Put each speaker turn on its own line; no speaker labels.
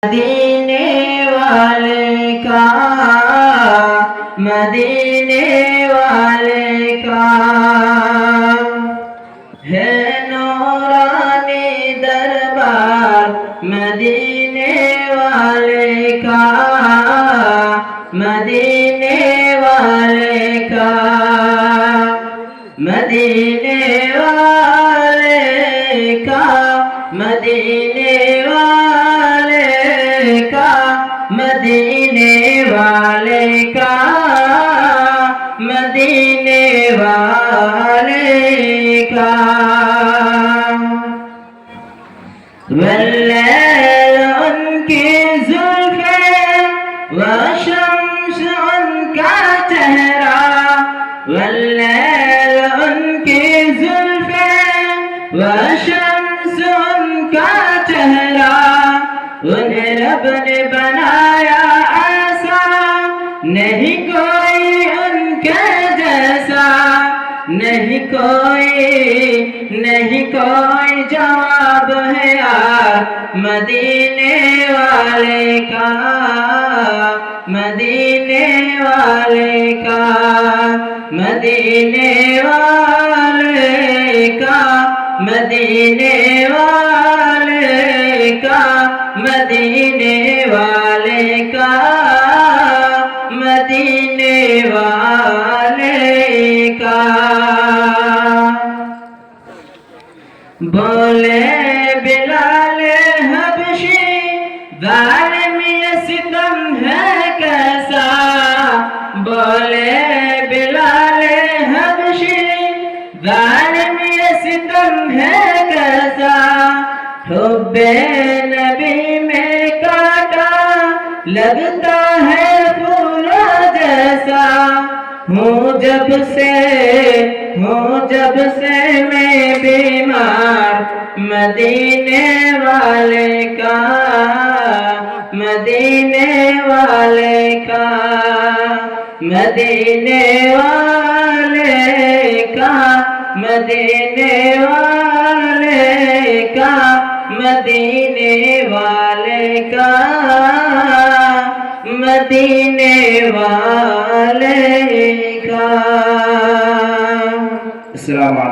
مدینے والے کا مدینے والے کا ہے نورانی دربار مدینے والے کا مدینے والے کا مدینے والے کا مدینے والے کا مدینے والے کا مدینے والے کا واللیل ان کی زلفیں وشمس ان کا چہرہ واللیل ان کی زلفیں وشمس ان کا چہرہ انہیں رب نے بنایا ایسا نہیں کوئی ان کے جیسا نہیں کوئی جواب ہے یار مدینے والے کا مدینے والے کا مدینے والے کا مدینے والے کا مدینے والے کا مدینے والے کا بولے بلال حبشی ظالم یہ ستم ہے کیسا بولے بلال حبشی ظالم یہ ستم ہے کیسا حب نبی میں کاٹا لگتا ہے پھولوں جیسا ہوں جب سے میں بیمار مدینے والے کا مدینے والے کا مدینے والے کا مدینے والے کا مدینے والے کا مدینے والے کا. السلام علیکم.